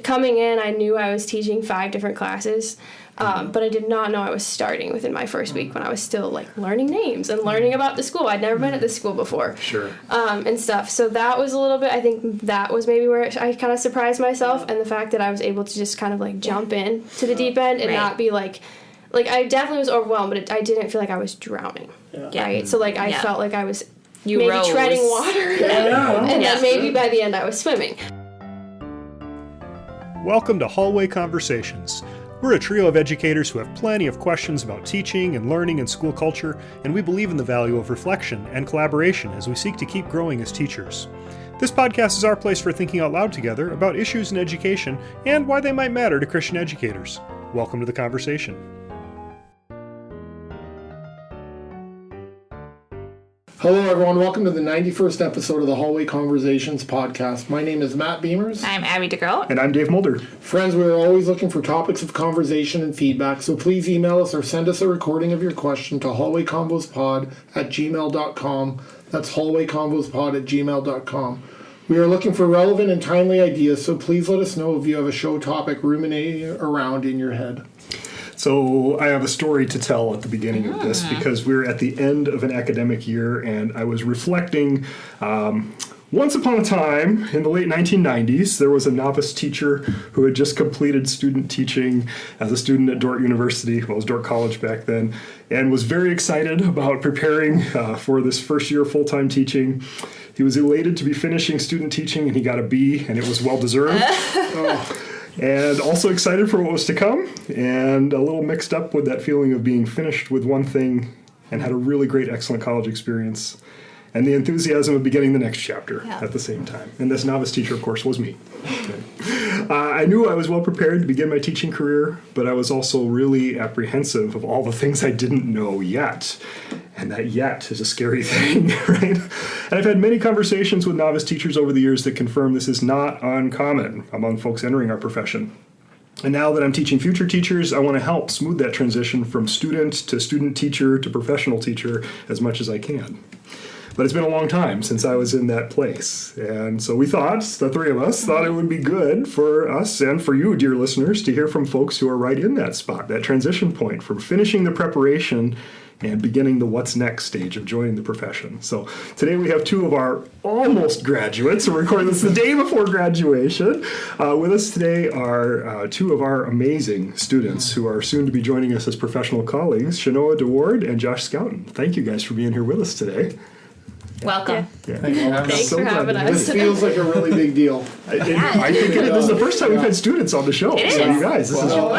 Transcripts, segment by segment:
coming in, I knew I was teaching 5 different classes, but I did not know I was starting within my first week when I was still, like, learning names and learning about the school. I'd never been at this school before. Sure. And stuff. So that was a little bit, I think that was maybe where I kind of surprised myself, and the fact that I was able to just kind of, like, jump in to the deep end and not be, like, I definitely was overwhelmed, but I didn't feel like I was drowning, right? So, like, I felt like I was maybe treading water, and then maybe by the end I was swimming. Welcome to Hallway Conversations. We're a trio of educators who have plenty of questions about teaching and learning and school culture, and we believe in the value of reflection and collaboration as we seek to keep growing as teachers. This podcast is our place for thinking out loud together about issues in education and why they might matter to Christian educators. Welcome to the conversation. Hello, everyone. Welcome to the 91st episode of the Hallway Conversations podcast. My name is Matt Beamers. I'm Abby DeGroat. And I'm Dave Mulder. Friends, we are always looking for topics of conversation and feedback, so please email us or send us a recording of your question to hallwayconvospod@gmail.com. That's hallwayconvospod@gmail.com. We are looking for relevant and timely ideas, so please let us know if you have a show topic ruminating around in your head. So I have a story to tell at the beginning of this because we're at the end of an academic year, and I was reflecting. Once upon a time, in the late 1990s, there was a novice teacher who had just completed student teaching as a student at Dordt University, well, it was Dordt College back then, and was very excited about preparing for this first year of full-time teaching. He was elated to be finishing student teaching, and he got a B, and it was well-deserved. And also excited for what was to come, and a little mixed up with that feeling of being finished with one thing and had a really great, excellent college experience, and the enthusiasm of beginning the next chapter at the same time. And this novice teacher, of course, was me. I knew I was well prepared to begin my teaching career, but I was also really apprehensive of all the things I didn't know yet. And that yet is a scary thing, right? And I've had many conversations with novice teachers over the years that confirm this is not uncommon among folks entering our profession. And now that I'm teaching future teachers, I want to help smooth that transition from student to student teacher to professional teacher as much as I can. But it's been a long time since I was in that place. And so we thought, the three of us, thought it would be good for us and for you, dear listeners, to hear from folks who are right in that spot, that transition point from finishing the preparation and beginning the what's next stage of joining the profession. So today we have 2 of our almost graduates. We're recording this the day before graduation. With us today are 2 of our amazing students who are soon to be joining us as professional colleagues, Shanoah and Waard and Josh Schouten. Thank you guys for being here with us today. Welcome. Thanks for having us. This feels like a really big deal. I think this is the first time we've had students on the show. It so is. you guys, this is Well,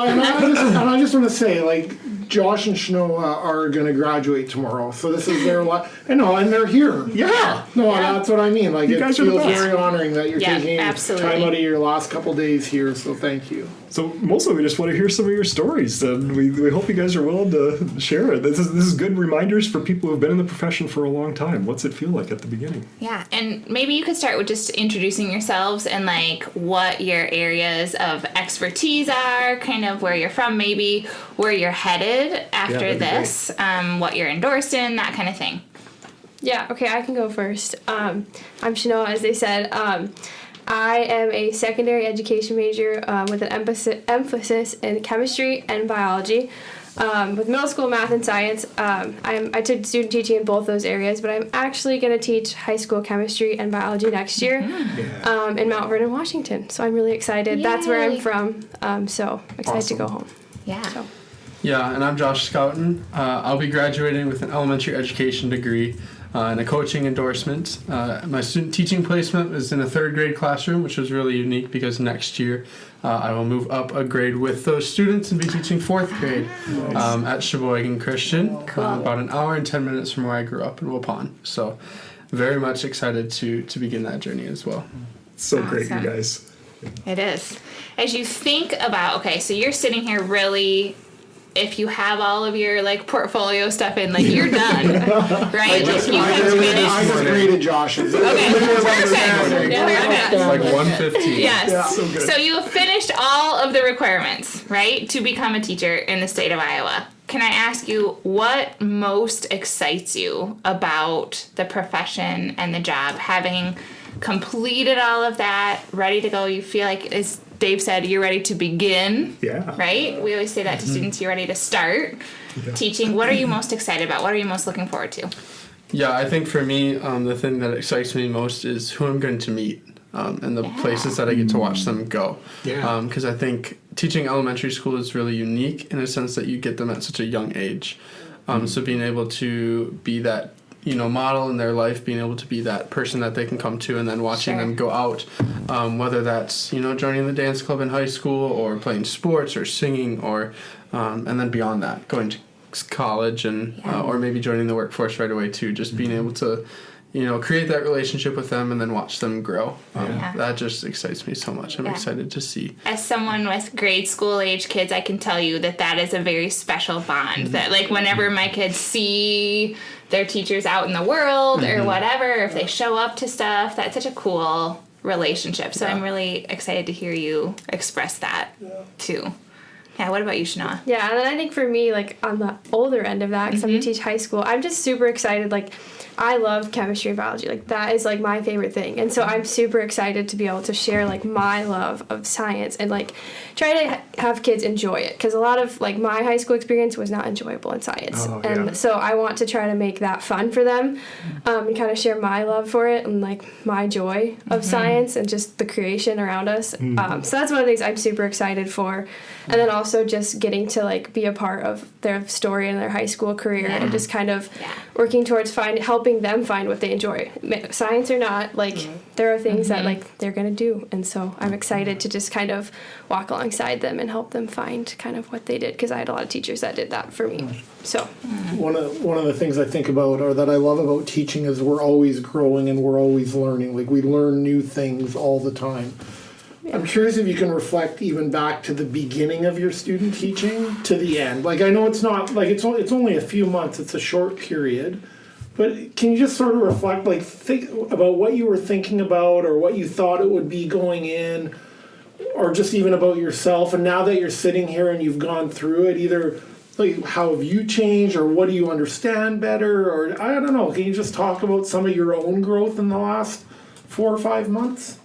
and I just want to say, like, Josh and Shanoah are going to graduate tomorrow, so this is their and they're here. Yeah. That's what I mean. Like, it guys are feels the best. very honoring that you're taking absolutely. time out of your last couple days here, so thank you. So mostly we just want to hear some of your stories, and we hope you guys are willing to share it. This is good reminders for people who have been in the profession for a long time. What's it feel like at the beginning? Yeah, and maybe you could start with just introducing yourselves and like what your areas of expertise are, kind of where you're from, maybe where you're headed after this, what you're endorsed in, that kind of thing. Yeah, okay, I can go first. I'm Shanoah, as they said. I am a secondary education major with an emphasis in chemistry and biology. With middle school math and science, I took student teaching in both those areas, but I'm actually going to teach high school chemistry and biology next year in Mount Vernon, Washington. So I'm really excited. Yay. That's where I'm from, so excited to go home. Yeah. So. Yeah, and I'm Josh Schouten. I'll be graduating with an elementary education degree and a coaching endorsement. My student teaching placement is in a 3rd grade classroom, which was really unique because next year I will move up a grade with those students and be teaching 4th grade at Sheboygan Christian, about an hour and 10 minutes from where I grew up in Waupun. So very much excited to begin that journey as well. So great, you guys. It is. As you think about, so you're sitting here really, if you have all of your like portfolio stuff in, like you're done, right? I just graded Josh's. Okay, perfect. Like 115. Yes. Yeah. So good. So you have finished all of the requirements, right, to become a teacher in the state of Iowa. Can I ask you what most excites you about the profession and the job, having completed all of that, ready to go. You feel like, as Dave said, you're ready to begin. Yeah. Right? We always say that to students, you're ready to start teaching. What are you most excited about? What are you most looking forward to? Yeah, I think for me, the thing that excites me most is who I'm going to meet and the places that I get to watch them go. Yeah. Because I think teaching elementary school is really unique in a sense that you get them at such a young age. So being able to be that, model in their life, being able to be that person that they can come to, and then watching them go out, whether that's, joining the dance club in high school or playing sports or singing or, and then beyond that, going to college and or maybe joining the workforce right away too, just being able to create that relationship with them and then watch them grow. That just excites me so much. I'm excited to see. As someone with grade school age kids, I can tell you that is a very special bond. That like whenever my kids see their teachers out in the world or whatever, if they show up to stuff, that's such a cool relationship. So I'm really excited to hear you express that too. Yeah, what about you, Shanoah? Yeah, and then I think for me, like, on the older end of that, because I'm going to teach high school, I'm just super excited. Like, I love chemistry and biology. Like, that is, like, my favorite thing. And so I'm super excited to be able to share, like, my love of science and, like, try to have kids enjoy it. Because a lot of, like, my high school experience was not enjoyable in science. So I want to try to make that fun for them and kind of share my love for it and, like, my joy of science and just the creation around us. So that's one of the things I'm super excited for. And then also just getting to, like, be a part of their story and their high school career and just kind of working towards helping them find what they enjoy. Science or not, like, there are things that, like, they're going to do. And so I'm excited to just kind of walk alongside them and help them find kind of what they did, because I had a lot of teachers that did that for me. So one of the things I think about, or that I love about teaching, is we're always growing and we're always learning. Like, we learn new things all the time. I'm curious if you can reflect even back to the beginning of your student teaching to the end. Like, I know it's not, like, it's only a few months, it's a short period, but can you just sort of reflect, like, think about what you were thinking about or what you thought it would be going in, or just even about yourself, and now that you're sitting here and you've gone through it, either, like, how have you changed, or what do you understand better, or I don't know, can you just talk about some of your own growth in the last 4 or 5 months?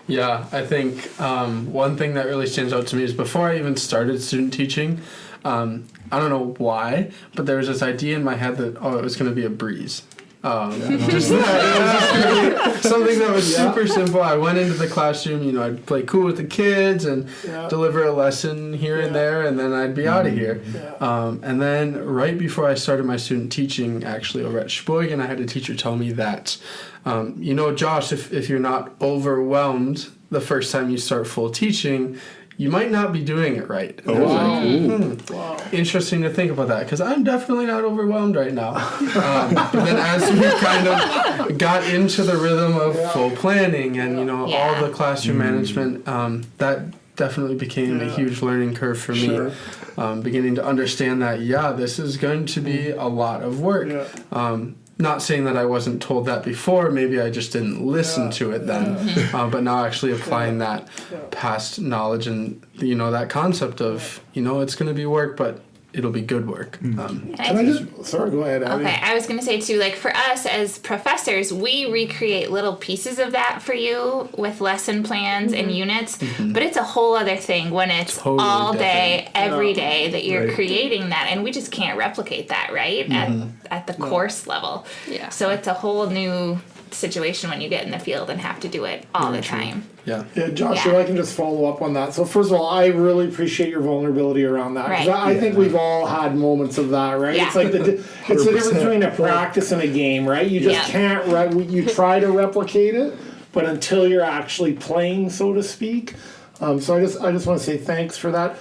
Yeah, I think one thing that really stands out to me is before I even started student teaching, I don't know why, but there was this idea in my head that, it was going to be a breeze. Just that. It was just gonna be something that was super simple. I went into the classroom, I'd play cool with the kids and deliver a lesson here and there, and then I'd be out of here. And then right before I started my student teaching, actually over at Sheboygan, I had a teacher tell me that, Josh, if you're not overwhelmed the first time you start full teaching, you might not be doing it right. And Wow. Interesting to think about that, because I'm definitely not overwhelmed right now. But then as we kind of got into the rhythm of full planning and, all the classroom management, that definitely became a huge learning curve for me. Beginning to understand that, this is going to be a lot of work. Not saying that I wasn't told that before, maybe I just didn't listen to it then, but now actually applying that past knowledge and, that concept of, it's going to be work, but it'll be good work. Sorry, go ahead, Abby. Okay, I was going to say too, like, for us as professors, we recreate little pieces of that for you with lesson plans and units, but it's a whole other thing when it's all day, every day that you're creating that, and we just can't replicate that, right? At the course level. Yeah. So it's a whole new situation when you get in the field and have to do it all the time. Yeah, Josh, if I can just follow up on that. So first of all, I really appreciate your vulnerability around that. Because I think we've all had moments of that, right? Yeah. It's like it's the difference between a practice and a game, right? You just can't, you try to replicate it, but until you're actually playing, so to speak. So I just want to say thanks for that.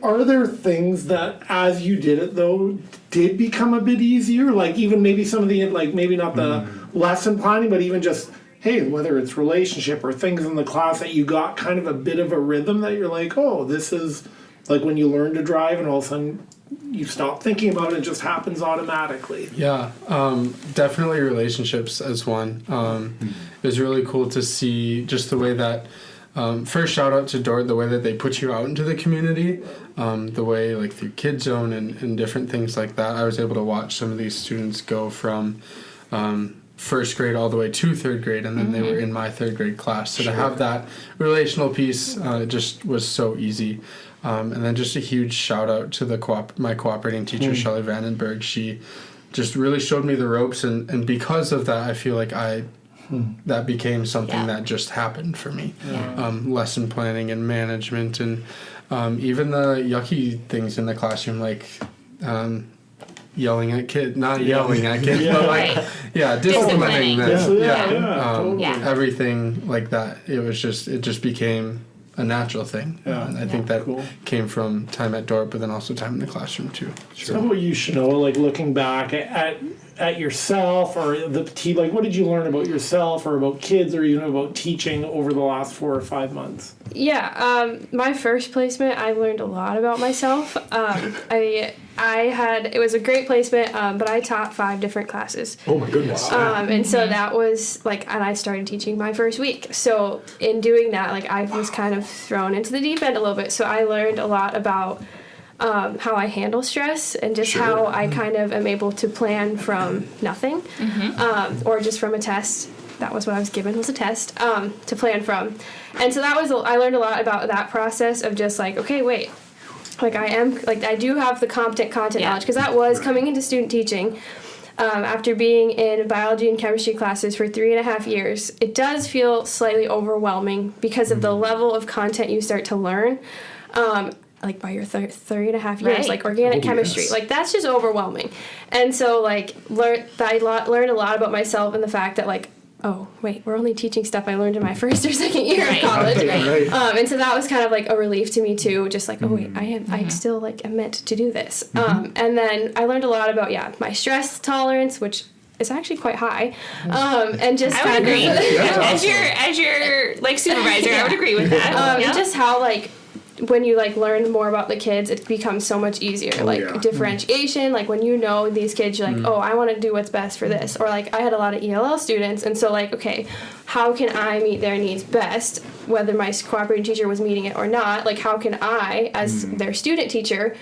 Are there things that, as you did it though, did become a bit easier? Like even maybe some of the, like maybe not the lesson planning, but even just, hey, whether it's relationship or things in the class that you got kind of a bit of a rhythm that you're like, oh, this is like when you learn to drive and all of a sudden you stop thinking about it, it just happens automatically. Yeah, definitely relationships as one. It was really cool to see just the way that, first shout out to Dort, the way that they put you out into the community, the way like through Kid Zone and different things like that. I was able to watch some of these students go from first grade all the way to third grade, and then they were in my third grade class. So to have that relational piece just was so easy. And then just a huge shout out to my cooperating teacher, Shelley Vandenberg. She just really showed me the ropes, and because of that, I feel like that became something that just happened for me. Lesson planning and management, and even the yucky things in the classroom, like yelling at kids, not yelling at kids, but like, disciplining them. Everything like that. It just became a natural thing. And I think that came from time at Dorp, but then also time in the classroom too. So how about you, Shanoah, like looking back at yourself or like what did you learn about yourself or about kids or even about teaching over the last 4 or 5 months? My first placement, I learned a lot about myself. It was a great placement, but I taught 5 different classes. Oh my goodness. And so that was and I started teaching my first week. So in doing that, I was kind of thrown into the deep end a little bit. So I learned a lot about how I handle stress and just how I kind of am able to plan from nothing, or just from a test. That was what I was given, was a test to plan from. And so I learned a lot about that process of just okay, wait. I do have the competent content knowledge, because that was coming into student teaching. After being in biology and chemistry classes for 3.5 years, it does feel slightly overwhelming because of the level of content you start to learn. By your 3.5 years, organic chemistry, that's just overwhelming. And so, I learned a lot about myself and the fact that, oh, wait, we're only teaching stuff I learned in my first or second year of college. And so that was kind of a relief to me too, just oh wait, I still am meant to do this. And then I learned a lot about my stress tolerance, which is actually quite high. And just I would agree. As your supervisor, I would agree with that. Just how when you learn more about the kids, it becomes so much easier. Differentiation, when you know these kids, you're oh, I want to do what's best for this. Or I had a lot of ELL students, and so okay, how can I meet their needs best, whether my cooperating teacher was meeting it or not? How can I, as their student teacher,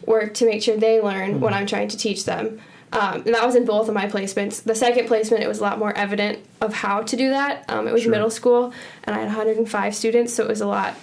work to make sure they learn what I'm trying to teach them? And that was in both of my placements. The second placement, it was a lot more evident of how to do that. It was middle school, and I had 105 students, so it was a lot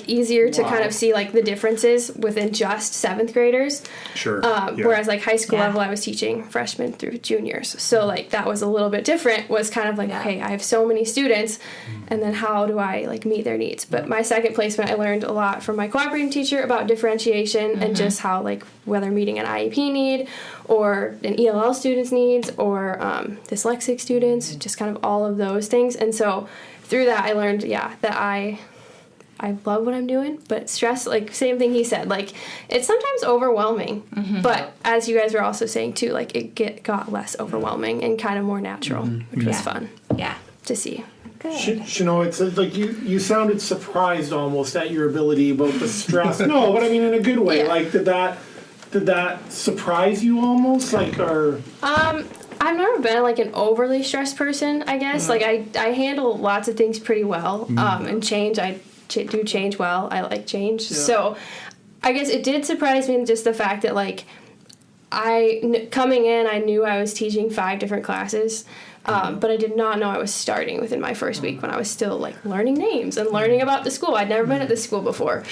easier to kind of see the differences within just 7th graders. Whereas high school level, I was teaching freshmen through juniors. So that was a little bit different, was kind of okay, I have so many students, and then how do I meet their needs? But my second placement, I learned a lot from my cooperating teacher about differentiation and just how whether meeting an IEP need or an ELL student's needs or dyslexic students, just kind of all of those things. And so through that, I learned, that I love what I'm doing, but stress, same thing he said, it's sometimes overwhelming, but as you guys were also saying too, it got less overwhelming and kind of more natural, which was fun to see. Good. Shanoah, it's you sounded surprised almost at your ability about the stress. No, but I mean in a good way. Did that surprise you almost? Or I've never been an overly stressed person, I guess. I handle lots of things pretty well, and change, I do change well. I like change. So I guess it did surprise me just the fact that coming in, I knew I was teaching 5 different classes, but I did not know I was starting within my first week when I was still learning names and learning about the school. I'd never been at this school before.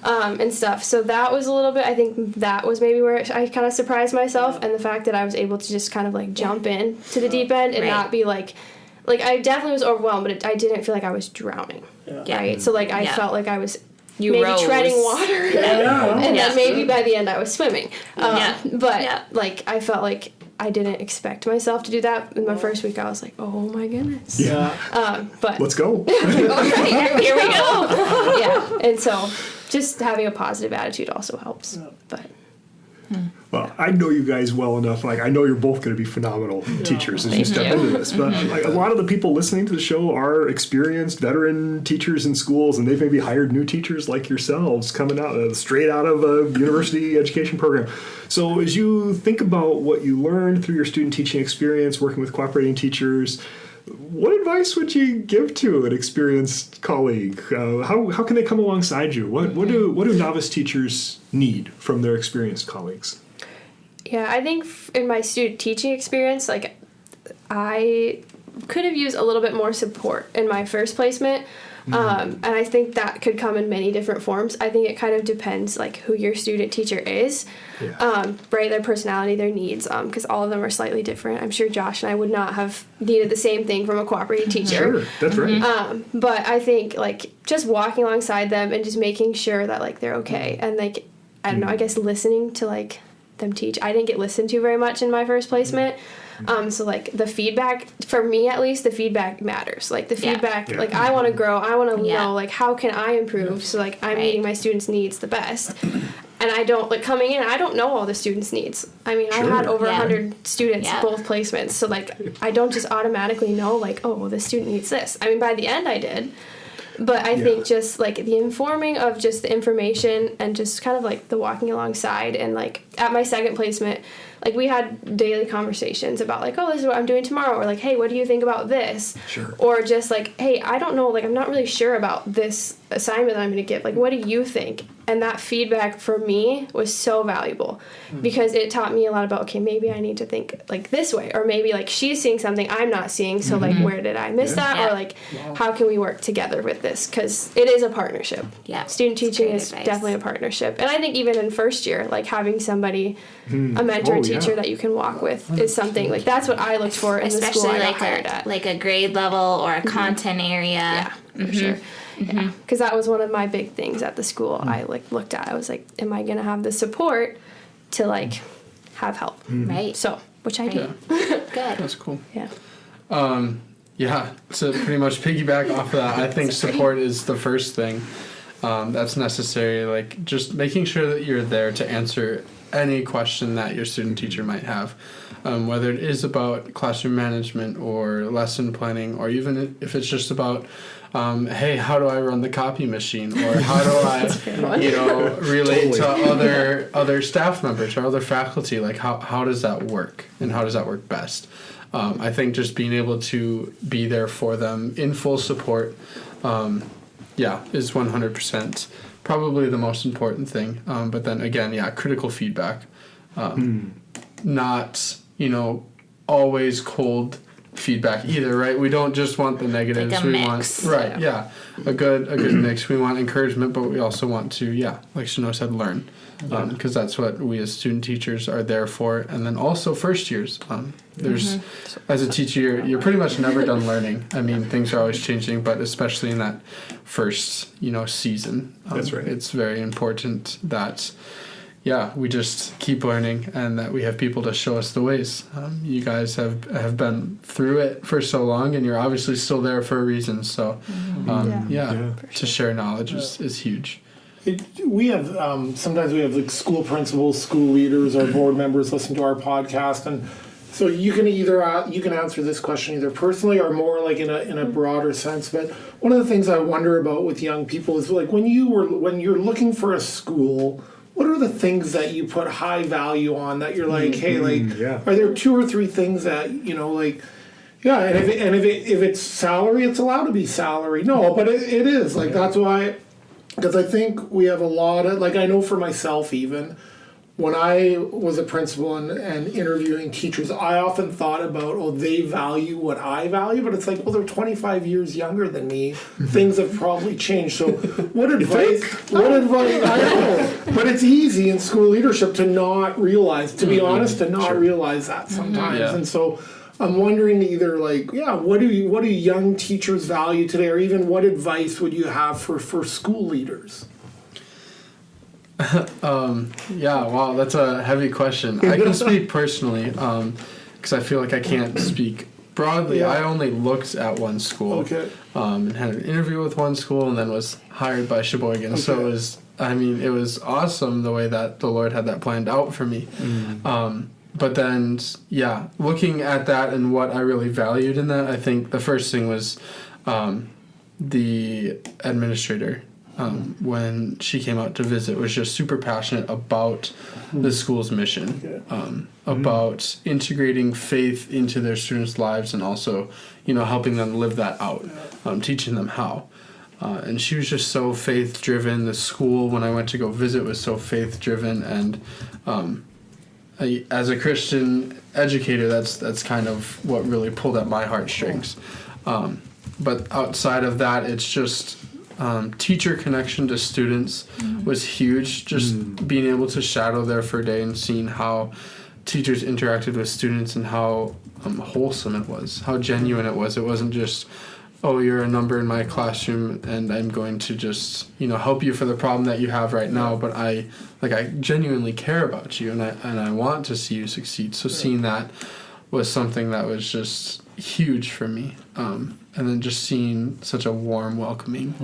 And stuff. So that was a little bit, I think that was maybe where I kind of surprised myself, and the fact that I was able to just kind of jump in to the deep end and not be I definitely was overwhelmed, but I didn't feel like I was drowning. Right? So I felt like I was treading water. And then maybe by the end I was swimming. But I felt like I didn't expect myself to do that. In my first week I was oh my goodness. But let's go. Right, here we go. And so just having a positive attitude also helps. But well, I know you guys well enough. I know you're both going to be phenomenal teachers as you step into this. But a lot of the people listening to the show are experienced veteran teachers in schools, and they've maybe hired new teachers like yourselves coming out straight out of a university education program. So as you think about what you learned through your student teaching experience, working with cooperating teachers, what advice would you give to an experienced colleague? How can they come alongside you? What do novice teachers need from their experienced colleagues? Yeah, I think in my student teaching experience, I could have used a little bit more support in my first placement. And I think that could come in many different forms. I think it kind of depends, like, who your student teacher is, right, their personality, their needs, because all of them are slightly different. I'm sure Josh and I would not have needed the same thing from a cooperating teacher. Sure, that's right. But I think, like, just walking alongside them and just making sure that, like, they're okay. And, like, I don't know, I guess listening to, like, them teach. I didn't get listened to very much in my first placement. So, like, the feedback, for me at least, the feedback matters. Like, the feedback, like, I want to grow. I want to know, like, how can I improve so, like, I'm meeting my students' needs the best. And I don't, like, coming in, I don't know all the students' needs. I mean, I had over 100 students both placements. So, like, I don't just automatically know, like, oh, well, this student needs this. I mean, by the end I did. But I think just, like, the informing of just the information and just kind of, like, the walking alongside. And, like, at my second placement, like, we had daily conversations about, like, oh, this is what I'm doing tomorrow. Or, like, hey, what do you think about this? Sure. Or just, like, hey, I don't know. Like, I'm not really sure about this assignment that I'm going to give. Like, what do you think? And that feedback for me was so valuable because it taught me a lot about, okay, maybe I need to think, like, this way. Or maybe, like, she's seeing something I'm not seeing. So, like, where did I miss that? Or, like, how can we work together with this? Because it is a partnership. Yeah. Student teaching is advice. definitely a partnership. And I think even in first year, like, having somebody, a mentor teacher that you can walk with is something, like, that's what I looked for in the school I got hired at. Like a grade level or a content area. Yeah, for sure. Yeah, because that was one of my big things at the school. I, like, looked at. I was like, am I gonna have the support to, like, have help? Right. So, which I do. Good. That's cool. Yeah. Yeah, to pretty much piggyback off of that, I think support is the first thing that's necessary. Like, just making sure that you're there to answer any question that your student teacher might have, whether it is about classroom management or lesson planning, or even if it's just about, hey, how do I run the copy machine, or how do I, relate to other staff members or other faculty? Like, how does that work, and how does that work best? I think just being able to be there for them in full support, is 100% probably the most important thing. But then again, critical feedback. Not, always cold feedback either, right? We don't just want the negatives. Like a mix. A good mix. We want encouragement, but we also want to, like Shanoah said, learn. Because that's what we as student teachers are there for. And then also first years. There's, as a teacher, you're pretty much never done learning. I mean, things are always changing, but especially in that first, season. That's right. It's very important that, we just keep learning and that we have people to show us the ways. You guys have been through it for so long, and you're obviously still there for a reason. So, to share knowledge is huge. We have sometimes we have, like, school principals, school leaders, or board members listen to our podcast, and so you can you can answer this question either personally or more like in a broader sense. But one of the things I wonder about with young people is, like, when you're looking for a school, what are the things that you put high value on that you're like, hey, like, are there 2 or 3 things that like. Yeah, and if it's salary, it's allowed to be salary. No, but it is like that's why. Because I think we have a lot of, like, I know for myself even, when I was a principal and interviewing teachers, I often thought about, they value what I value, but it's like, well, they're 25 years younger than me. Things have probably changed. So what advice, I know, but it's easy in school leadership to not realize, to be honest, to not realize that sometimes. And so I'm wondering either, like, what do young teachers value today, or even what advice would you have for school leaders? Wow, that's a heavy question. I can speak personally, because I feel like I can't speak broadly. I only looked at one school, and had an interview with one school, and then was hired by Sheboygan. So it was awesome the way that the Lord had that planned out for me. But then, looking at that and what I really valued in that, I think the first thing was the administrator, when she came out to visit, was just super passionate about the school's mission, about integrating faith into their students' lives, and also, helping them live that out, teaching them how. And she was just so faith-driven. The school, when I went to go visit, was so faith-driven, and as a Christian educator, that's kind of what really pulled at my heartstrings. But outside of that, it's just teacher connection to students was huge. Just being able to shadow there for a day and seeing how teachers interacted with students and how wholesome it was, how genuine it was. It wasn't just, oh, you're a number in my classroom and I'm going to just, help you for the problem that you have right now, but I genuinely care about you and I want to see you succeed. So seeing that was something that was just huge for me. And then just seeing such a warm, welcoming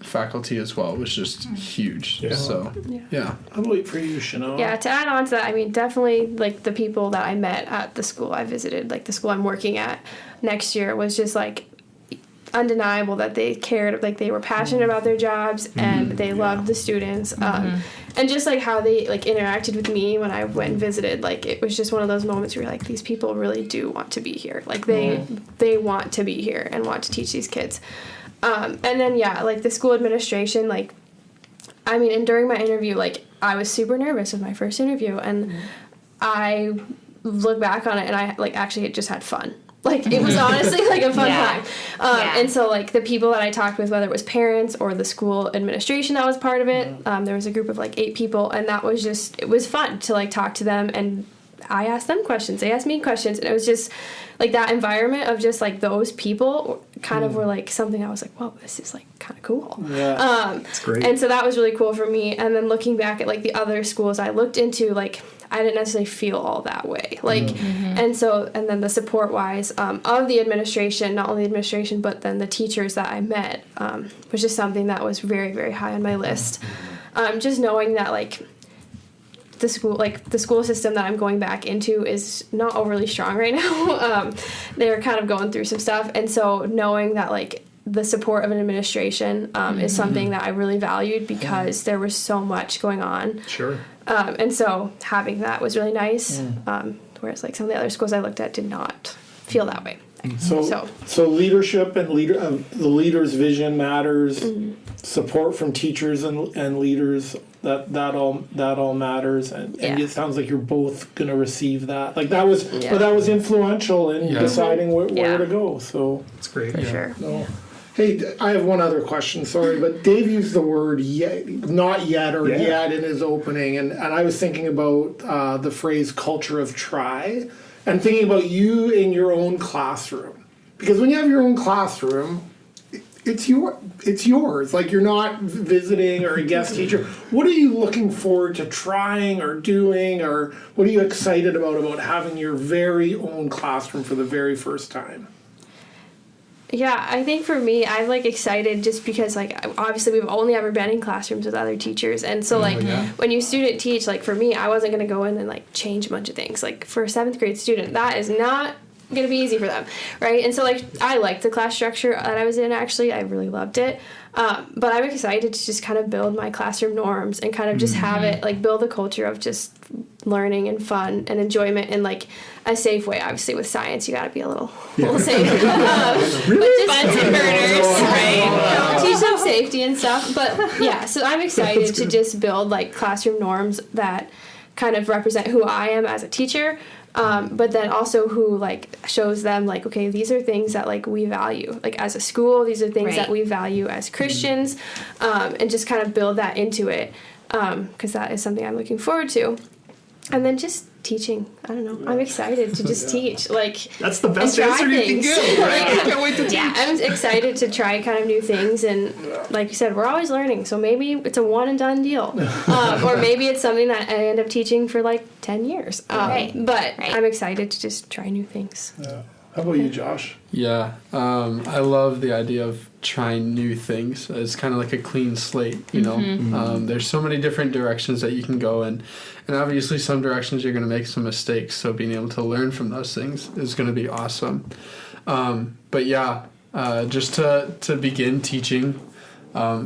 faculty as well was just huge. Yeah. So, yeah. I'll wait for you, Shanoah. Yeah, to add on to that, I mean, definitely, like, the people that I met at the school I visited, like, the school I'm working at next year was just, like, undeniable that they cared, like, they were passionate about their jobs, and they loved the students, and just, like, how they, like, interacted with me when I went and visited, like, it was just one of those moments where you're like, these people really do want to be here. Like, they want to be here and want to teach these kids. And then, like, the school administration, like, I mean, and during my interview, like, I was super nervous with my first interview, and I look back on it, and I, like, actually just had fun. Like, it was honestly, like, a fun time. And so, like, the people that I talked with, whether it was parents or the school administration that was part of it, there was a group of, like, 8 people, and that was just, it was fun to, like, talk to them, and I asked them questions, they asked me questions, and it was just, like, that environment of just, like, those people kind of were, like, something I was like, whoa, this is, like, kind of cool. That's great. And so that was really cool for me. And then looking back at, like, the other schools I looked into, like, I didn't necessarily feel all that way. Like, and so, and then the support-wise of the administration, not only the administration, but then the teachers that I met was just something that was very, very high on my list. Just knowing that, like, the school system that I'm going back into is not overly strong right now. They're kind of going through some stuff. And so knowing that, like, the support of an administration is something that I really valued because there was so much going on. Sure. And so having that was really nice. Whereas, like, some of the other schools I looked at did not feel that way. So leadership and the leader's vision matters. Support from teachers and leaders, that all matters, and it sounds like you're both gonna receive that. Like that was, but that was influential in deciding where to go. So That's great. For sure. no. Hey, I have one other question. Sorry, but Dave used the word yet, not yet, or yet in his opening, and I was thinking about the phrase "culture of try," and thinking about you in your own classroom, because when you have your own classroom, it's yours. Like, you're not visiting or a guest teacher. What are you looking forward to trying or doing, or what are you excited about having your very own classroom for the very first time? Yeah, I think for me, I'm, like, excited just because, like, obviously we've only ever been in classrooms with other teachers. And so, like, when you student teach, like, for me, I wasn't going to go in and, like, change a bunch of things. Like, for a 7th grade student, that is not going to be easy for them, right? And so, like, I liked the class structure that I was in, actually. I really loved it. But I'm excited to just kind of build my classroom norms and kind of just have it, like, build a culture of just learning and fun and enjoyment in, like, a safe way. Obviously, with science, you got to be a little safe. But just Bunsen burners, right? teach them safety and stuff. But, yeah, so I'm excited to just build, like, classroom norms that kind of represent who I am as a teacher. But then also who, like, shows them, like, okay, these are things that, like, we value, like, as a school. These are things that we value as Christians, and just kind of build that into it, because that is something I'm looking forward to. And then just teaching. I don't know. I'm excited to just teach. Like, That's the best answer you can give. Right? I can't wait to teach. Yeah, I'm excited to try kind of new things, and like you said, we're always learning. So maybe it's a one and done deal, or maybe it's something that I end up teaching for like 10 years. But I'm excited to just try new things. Yeah. How about you, Josh? Yeah, I love the idea of trying new things. It's kind of like a clean slate, you know. There's so many different directions that you can go in, and obviously some directions you're going to make some mistakes. So being able to learn from those things is going to be awesome. But yeah, just to begin teaching,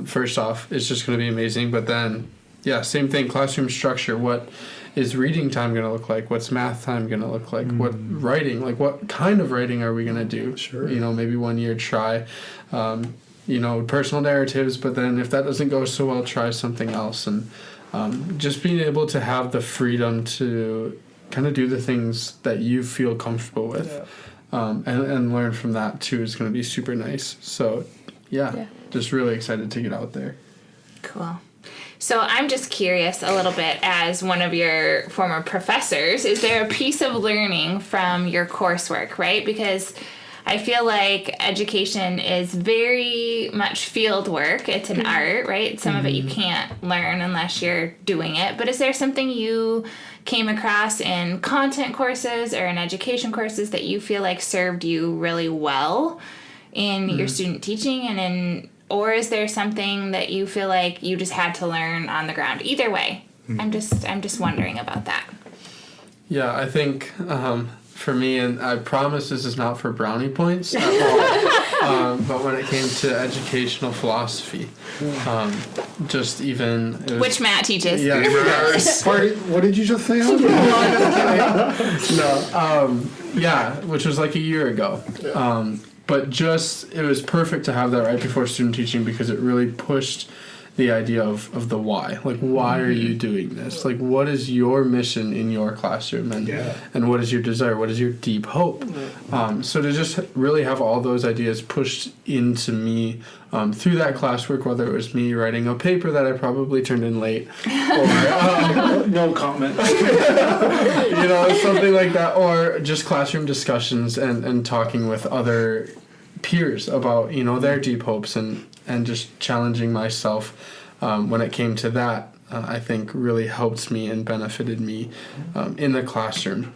first off, it's just going to be amazing. But then, yeah, same thing. Classroom structure. What is reading time going to look like? What's math time going to look like? What writing, like what kind of writing are we going to do? Sure. You know, maybe one year try, you know, personal narratives, but then if that doesn't go so well, try something else. And just being able to have the freedom to kind of do the things that you feel comfortable with, and learn from that too is going to be super nice. So, just really excited to get out there. Cool. So I'm just curious a little bit, as one of your former professors, is there a piece of learning from your coursework, right? Because I feel like education is very much field work. It's an art, right? Some of it you can't learn unless you're doing it. But is there something you came across in content courses or in education courses that you feel like served you really well in your student teaching, or is there something that you feel like you just had to learn on the ground? Either way, I'm just wondering about that. Yeah, I think for me, and I promise this is not for brownie points at all, but when it came to educational philosophy, just even... Which Matt teaches. Yeah, What did you just say? which was like a year ago. But it was perfect to have that right before student teaching, because it really pushed the idea of the why. Like, why are you doing this? Like, what is your mission in your classroom? And what is your desire? What is your deep hope? So to just really have all those ideas pushed into me through that classwork, whether it was me writing a paper that I probably turned in late, or No comment. something like that, or just classroom discussions and talking with other peers about their deep hopes and just challenging myself when it came to that, I think really helped me and benefited me in the classroom.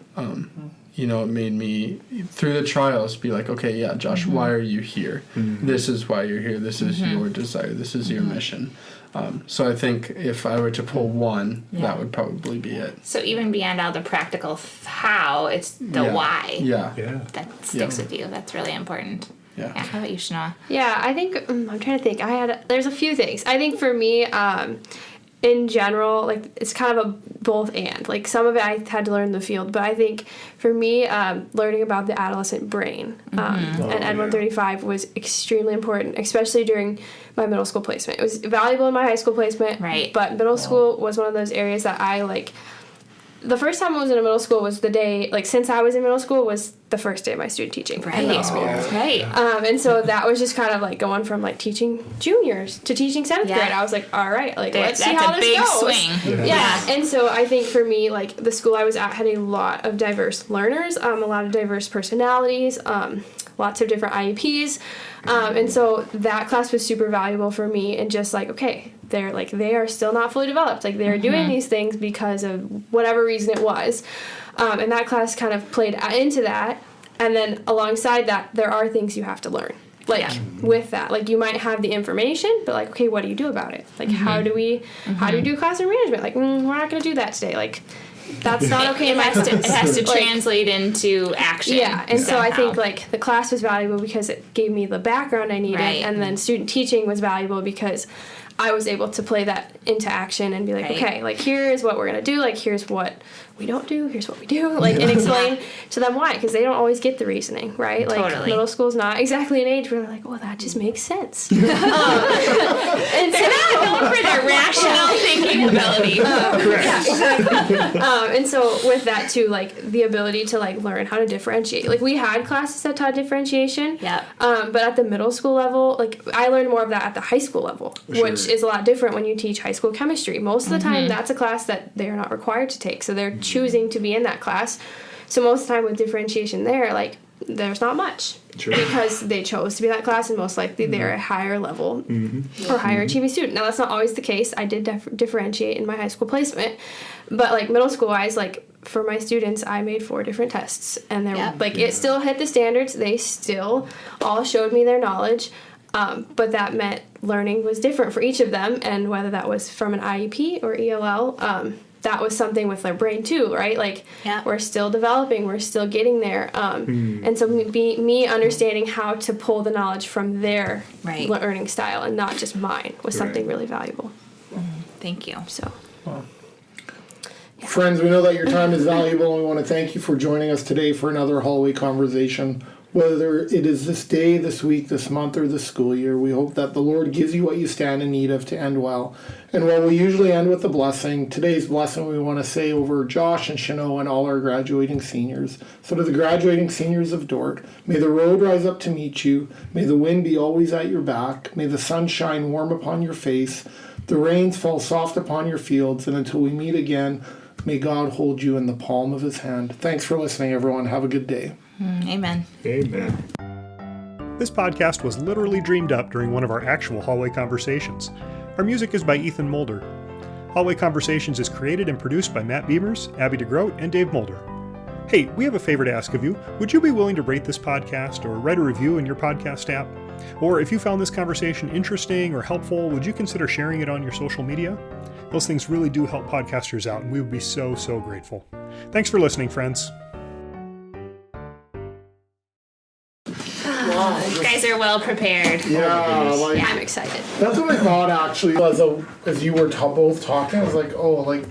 It made me, through the trials, be like, okay, yeah, Josh, why are you here? This is why you're here. This is your desire. This is your mission. So I think if I were to pull one, that would probably be it. So even beyond all the practical how, it's the why that sticks with you. That's really important. Yeah. How about you, Shanoah? Yeah, I think, I'm trying to think. There's a few things. I think for me, in general, like, it's kind of a both and. Like, some of it I had to learn in the field, but I think for me, learning about the adolescent brain and Ed 135 was extremely important, especially during my middle school placement. It was valuable in my high school placement, right? But middle school was one of those areas that I, like, the first time I was in a middle school was the day, like, since I was in middle school, was the first day of my student teaching in middle school. Right. And so that was just kind of like going from like teaching juniors to teaching 7th grade. I was like, all right, like, let's see how this goes. That's a big swing. Yeah. And so I think for me, like, the school I was at had a lot of diverse learners, a lot of diverse personalities, lots of different IEPs. And so that class was super valuable for me, and just like, okay, they are still not fully developed. Like, they're doing these things because of whatever reason it was. And that class kind of played into that. And then alongside that, there are things you have to learn. Like, with that, like, you might have the information, but like, okay, what do you do about it? Like, how do we do classroom management? Like, we're not going to do that today. Like, that's not okay. It has to translate into action. Yeah, and somehow. so I think, like, the class was valuable because it gave me the background I needed, and then student teaching was valuable because I was able to play that into action and be like, okay, like, here's what we're going to do, like, here's what we don't do, here's what we do, like, and explain to them why, because they don't always get the reasoning, right? Like, middle school's not exactly an age where they're like, oh, that just makes sense. And they're not known for their rational thinking ability. Yeah, exactly. And so with that, too, like, the ability to, like, learn how to differentiate. Like, we had classes that taught differentiation, but at the middle school level, like, I learned more of that at the high school level, which is a lot different when you teach high school chemistry. Most of the time, that's a class that they are not required to take, so they're choosing to be in that class. So most of the time with differentiation there, like, there's not much. Because they chose to be in that class, and most likely they're a higher level or higher achieving student. Now, that's not always the case. I did differentiate in my high school placement, but, like, middle school wise, like, for my students, I made 4 different tests, and they're like, it still hit the standards. They still all showed me their knowledge, but that meant learning was different for each of them, and whether that was from an IEP or ELL, that was something with their brain too, right? Like, we're still developing, we're still getting there. And so me understanding how to pull the knowledge from their learning style and not just mine was something really valuable. Thank you. So, Friends, we know that your time is valuable, and we want to thank you for joining us today for another hallway conversation Whether it is this day, this week, this month, or this school year, we hope that the Lord gives you what you stand in need of to end well. And while we usually end with a blessing, today's blessing we want to say over Josh and Shanoah and all our graduating seniors. So to the graduating seniors of Dort, may the road rise up to meet you. May the wind be always at your back. May the sun shine warm upon your face. The rains fall soft upon your fields. And until we meet again, may God hold you in the palm of his hand. Thanks for listening, everyone. Have a good day. Amen. Amen. This podcast was literally dreamed up during one of our actual hallway conversations. Our music is by Ethan Mulder. Hallway Conversations is created and produced by Matt Beamers, Abby DeGroat, and Dave Mulder. Hey, we have a favor to ask of you. Would you be willing to rate this podcast or write a review in your podcast app? Or if you found this conversation interesting or helpful, would you consider sharing it on your social media? Those things really do help podcasters out, and we would be so, so grateful. Thanks for listening, friends. You guys are well prepared. Yeah, like, I'm excited. that's what I thought actually. As you were both talking, I was like, oh, like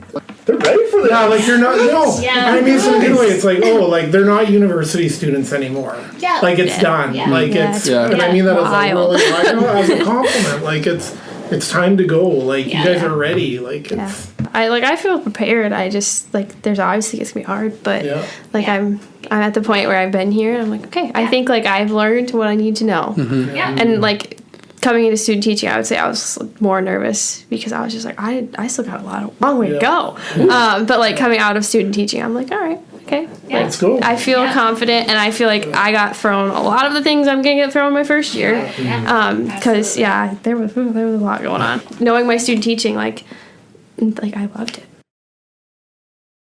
they're ready for that. Yeah, like you're not. No, Yeah. I mean, some good way. It's like, oh, like they're not university students anymore. Yeah. Like it's done. Yeah. Like Yeah, it's, it's and I mean that as like wild. really, I know, as a compliment. Like it's time to go. Like Yeah. you guys are ready. Like Yeah. it's I feel prepared. I just there's obviously it's gonna be hard, but Yeah. I'm at the point where I've been here and I'm like, okay, I think I've learned what I need to know. Yeah. And coming into student teaching, I would say I was more nervous because I was just like, I still got long way to go. But coming out of student teaching, I'm like, all right, okay. Yeah. let's go. I feel confident, and I feel like I got thrown a lot of the things I'm gonna get thrown my first year. Because there was a lot going on. Knowing my student teaching, I loved it.